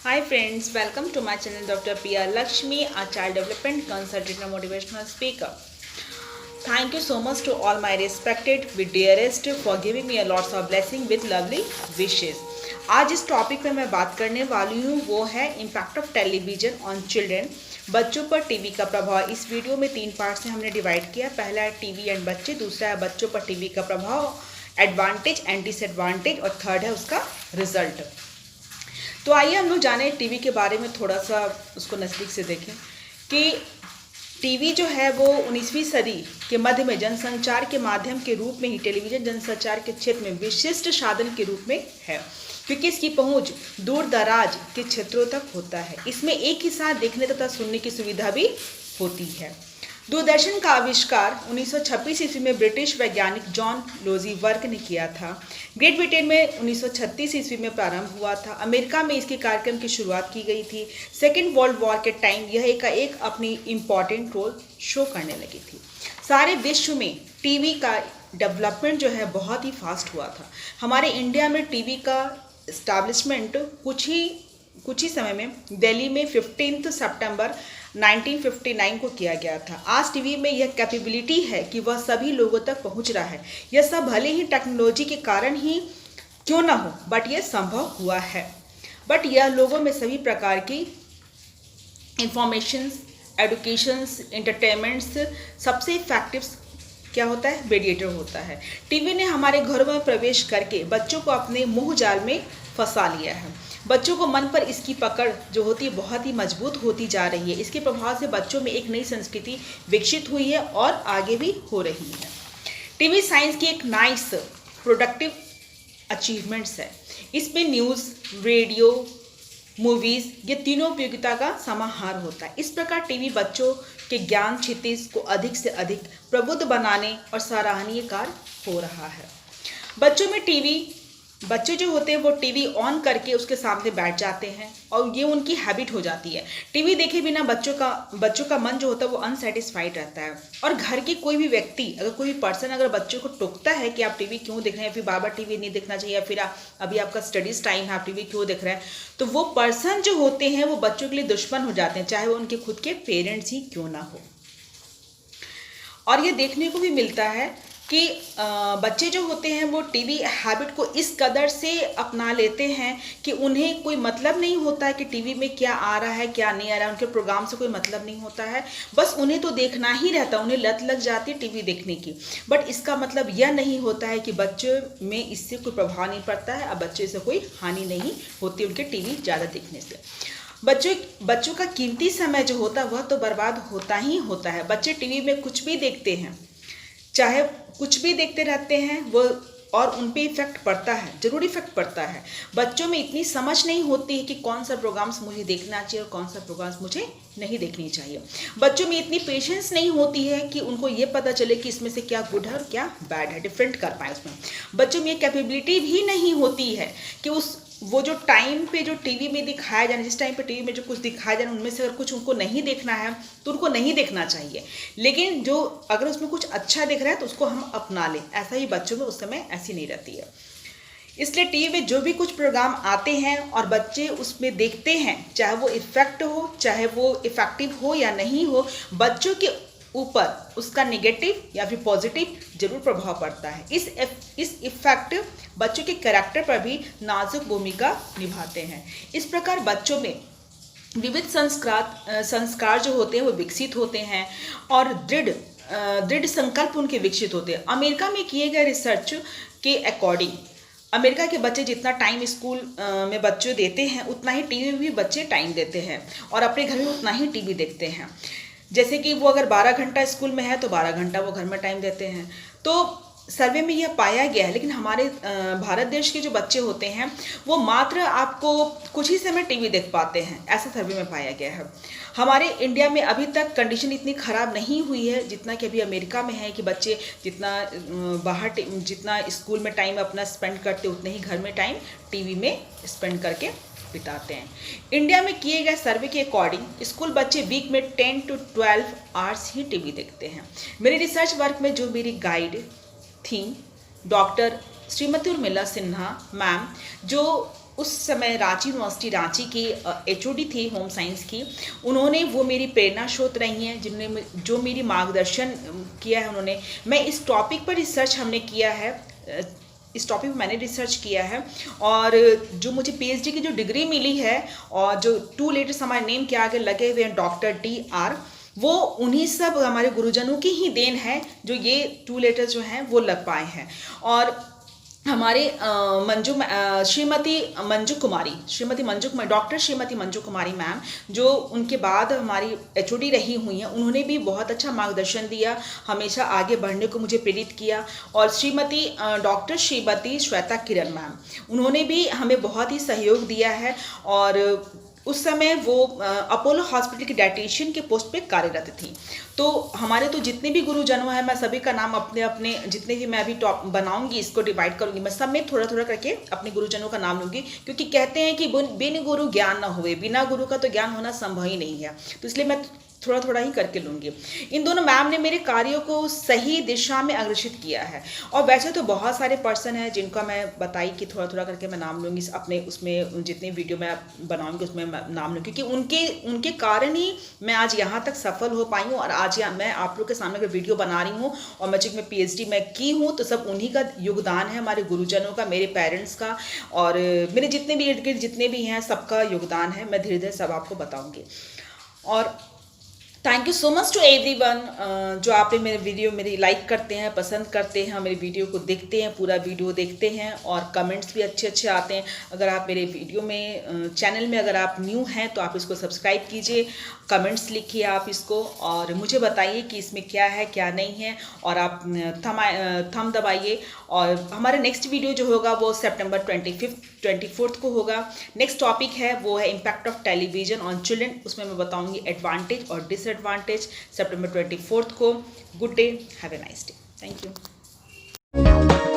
Hi friends, welcome to my channel Dr. P.R. Lakshmi, a child development consultant and motivational speaker. Thank you so much to all my respected with dearest for giving me a lots of blessing with lovely wishes. आज इस topic पे मैं बात करने वाली हूँ वो है impact of television on children, बच्चों पर टीवी का प्रभाव। इस वीडियो में 3 पार्ट से हमने डिवाइड किया। पहला है टीवी एंड बच्चे, दूसरा है बच्चों पर टीवी का प्रभाव, एडवांटेज एंड डिसएडवांटेज, और थर्ड है उसका रिजल्ट। तो आइए हम लोग जाने टीवी के बारे में, थोड़ा सा उसको नज़दीक से देखें कि टीवी जो है वो 19वीं सदी के मध्य में जनसंचार के माध्यम के रूप में ही टेलीविज़न जनसंचार के क्षेत्र में विशिष्ट साधन के रूप में है, क्योंकि इसकी पहुंच दूर दराज के क्षेत्रों तक होता है। इसमें एक ही साथ देखने तथा सुनने की सुविधा भी होती है। दूरदर्शन का आविष्कार 1926 ईस्वी में ब्रिटिश वैज्ञानिक जॉन लोजीवर्क ने किया था। ग्रेट ब्रिटेन में 1936 ईस्वी में प्रारंभ हुआ था। अमेरिका में इसके कार्यक्रम की शुरुआत की गई थी। सेकेंड वर्ल्ड वॉर के टाइम यह एक अपनी इम्पॉर्टेंट रोल शो करने लगी थी। सारे विश्व में टीवी का डेवलपमेंट जो है बहुत ही फास्ट हुआ था। हमारे इंडिया में टीवी का इस्टेब्लिशमेंट कुछ ही समय में दिल्ली में 15 सितंबर 1959 को किया गया था। आज टीवी में यह कैपेबिलिटी है कि वह सभी लोगों तक पहुंच रहा है। यह सब भले ही टेक्नोलॉजी के कारण ही क्यों ना हो, बट यह संभव हुआ है। बट यह लोगों में सभी प्रकार की इंफॉर्मेशंस, एडुकेशंस, एंटरटेनमेंट्स सबसे इफेक्टिव क्या होता है? रेडिएटर होता है। टीवी ने हमारे घरों में प्रवेश करके बच्चों को अपने मोह जाल में फंसा लिया है। बच्चों को मन पर इसकी पकड़ जो होती है बहुत ही मजबूत होती जा रही है। इसके प्रभाव से बच्चों में एक नई संस्कृति विकसित हुई है और आगे भी हो रही है। टीवी साइंस की एक नाइस प्रोडक्टिव अचीवमेंट्स है। इसमें न्यूज़, रेडियो, मूवीज़, ये तीनों उपयोगिता का समाहार होता है। इस प्रकार टीवी बच्चों के ज्ञान क्षितिज को अधिक से अधिक प्रबुद्ध बनाने और सराहनीय कार्य हो रहा है। बच्चे जो होते हैं वो टीवी ऑन करके उसके सामने बैठ जाते हैं और ये उनकी हैबिट हो जाती है। टीवी देखे बिना बच्चों का मन जो होता है वो अनसेटिस्फाइड रहता है। और घर के कोई भी व्यक्ति, अगर कोई भी पर्सन अगर बच्चों को टोकता है कि आप टीवी क्यों देख रहे हैं, फिर बार बार टीवी नहीं देखना चाहिए, या फिर अभी आपका स्टडीज़ टाइम है, आप टीवी क्यों देख रहे हैं, तो वो पर्सन जो होते हैं वो बच्चों के लिए दुश्मन हो जाते हैं, चाहे वो उनके खुद के पेरेंट्स ही क्यों ना हो। और ये देखने को भी मिलता है कि बच्चे जो होते हैं वो टीवी हैबिट को इस कदर से अपना लेते हैं कि उन्हें कोई मतलब नहीं होता है कि टीवी में क्या आ रहा है क्या नहीं आ रहा है, उनके प्रोग्राम से कोई मतलब नहीं होता है, बस उन्हें तो देखना ही रहता है, उन्हें लत लग जाती है टीवी देखने की। बट इसका मतलब यह नहीं होता है कि बच्चों में इससे कोई प्रभाव नहीं पड़ता है और बच्चे से कोई हानि नहीं होती उनके टीवी ज़्यादा देखने से। बच्चों का कीमती समय जो होता है वह तो बर्बाद होता ही होता है। बच्चे टीवी में कुछ भी देखते हैं, चाहे कुछ भी देखते रहते हैं वो, और उन पे इफेक्ट पड़ता है, जरूर इफेक्ट पड़ता है। बच्चों में इतनी समझ नहीं होती है कि कौन सा प्रोग्राम्स मुझे देखना चाहिए और कौन सा प्रोग्राम्स मुझे नहीं देखनी चाहिए। बच्चों में इतनी पेशेंस नहीं होती है कि उनको ये पता चले कि इसमें से क्या गुड है और क्या बैड है, डिफरेंट कर पाए उसमें। बच्चों में ये कैपेबिलिटी भी नहीं होती है कि वो जो टाइम पे जो टीवी में दिखाया जाए, जिस टाइम पे टीवी में जो कुछ दिखाया जाए उनमें से अगर कुछ उनको नहीं देखना है तो उनको नहीं देखना चाहिए। लेकिन जो अगर उसमें कुछ अच्छा दिख रहा है तो उसको हम अपना लें, ऐसा ही बच्चों में उस समय ऐसी नहीं रहती है। इसलिए टीवी में जो भी कुछ प्रोग्राम आते हैं और बच्चे उसमें देखते हैं, चाहे वो इफेक्ट हो चाहे वो इफेक्टिव हो या नहीं हो, बच्चों के ऊपर उसका नेगेटिव या फिर पॉजिटिव जरूर प्रभाव पड़ता है। इस इफेक्ट बच्चों के कैरेक्टर पर भी नाजुक भूमिका निभाते हैं। इस प्रकार बच्चों में विविध संस्कार जो होते हैं वो विकसित होते हैं और दृढ़ संकल्प उनके विकसित होते हैं। अमेरिका में किए गए रिसर्च के अकॉर्डिंग अमेरिका के बच्चे जितना टाइम स्कूल में बच्चे देते हैं उतना ही टीवी में भी बच्चे टाइम देते हैं और अपने घर में उतना ही टीवी देखते हैं। जैसे कि वो अगर 12 घंटा स्कूल में है तो 12 घंटा वो घर में टाइम देते हैं। तो सर्वे में यह पाया गया है। लेकिन हमारे भारत देश के जो बच्चे होते हैं वो मात्र आपको कुछ ही समय टीवी देख पाते हैं, ऐसा सर्वे में पाया गया है। हमारे इंडिया में अभी तक कंडीशन इतनी ख़राब नहीं हुई है जितना कि अभी अमेरिका में है कि बच्चे जितना स्कूल में टाइम अपना स्पेंड करते उतने ही घर में टाइम टीवी में स्पेंड करके बिताते हैं। इंडिया में किए गए सर्वे के अकॉर्डिंग स्कूल बच्चे वीक में 10 to 12 आवर्स ही टीवी देखते हैं। मेरे रिसर्च वर्क में जो मेरी गाइड थी डॉक्टर श्रीमती उर्मिला सिन्हा मैम, जो उस समय रांची यूनिवर्सिटी रांची की एचओडी थी होम साइंस की। उन्होंने वो मेरी प्रेरणा स्रोत रही हैं, जिन्होंने जो मेरी मार्गदर्शन किया है उन्होंने। मैं इस टॉपिक पर रिसर्च हमने किया है, इस टॉपिक पर मैंने रिसर्च किया है, और जो मुझे पीएचडी की जो डिग्री मिली है और जो 2 लेटर्स हमारे नेम के आगे लगे हुए हैं डॉक्टर DR, वो उन्हीं सब हमारे गुरुजनों की ही देन है जो ये 2 लेटर्स जो हैं वो लग पाए हैं। और हमारे श्रीमती मंजू कुमारी, डॉक्टर श्रीमती मंजू कुमारी मैम, जो उनके बाद हमारी एचओडी रही हुई हैं, उन्होंने भी बहुत अच्छा मार्गदर्शन दिया, हमेशा आगे बढ़ने को मुझे प्रेरित किया। और डॉक्टर श्रीमती श्वेता किरण मैम, उन्होंने भी हमें बहुत ही सहयोग दिया है। और उस समय वो अपोलो हॉस्पिटल की डायटीशियन के पोस्ट पे कार्यरत थी। तो हमारे तो जितने भी गुरुजनों हैं, मैं सभी का नाम अपने अपने जितने भी मैं अभी टॉप बनाऊंगी, इसको डिवाइड करूंगी, मैं सब में थोड़ा थोड़ा करके अपने गुरुजनों का नाम लूंगी, क्योंकि कहते हैं कि बिन गुरु ज्ञान न होवे, बिना गुरु का तो ज्ञान होना संभव ही नहीं है। तो इसलिए मैं थोड़ा थोड़ा ही करके लूँगी। इन दोनों मैम ने मेरे कार्यों को सही दिशा में अग्रसित किया है। और वैसे तो बहुत सारे पर्सन हैं जिनका मैं बताई कि थोड़ा थोड़ा करके मैं नाम लूँगी अपने, उसमें जितनी वीडियो मैं बनाऊँगी उसमें मैं नाम लूँगी, क्योंकि उनके कारण ही मैं आज यहाँ तक सफल हो पाई हूँ। और आज मैं आप लोग के सामने अगर वीडियो बना रही हूँ और मैं PhD मैं की हूँ, तो सब उन्हीं का योगदान है, हमारे गुरुजनों का, मेरे पेरेंट्स का, और मेरे जितने भी इर्द गिर्द जितने भी हैं सबका योगदान है। मैं धीरे धीरे सब आपको बताऊँगी। और thank you so much to everyone जो आपने मेरी लाइक करते हैं, पसंद करते हैं, मेरे वीडियो को देखते हैं, पूरा वीडियो देखते हैं, और कमेंट्स भी अच्छे अच्छे आते हैं। अगर आप मेरे वीडियो में चैनल में अगर आप न्यू हैं तो आप इसको सब्सक्राइब कीजिए, कमेंट्स लिखिए आप इसको, और मुझे बताइए कि इसमें क्या है क्या नहीं है, और आप थम दबाइए। और हमारा नेक्स्ट वीडियो जो होगा वो सितंबर 24 को होगा। नेक्स्ट टॉपिक है वो है impact of television on children. उसमें मैं बताऊंगी एडवांटेज और डिसएडवांटेज, सितंबर 24 को। Good day, have a nice day, thank you.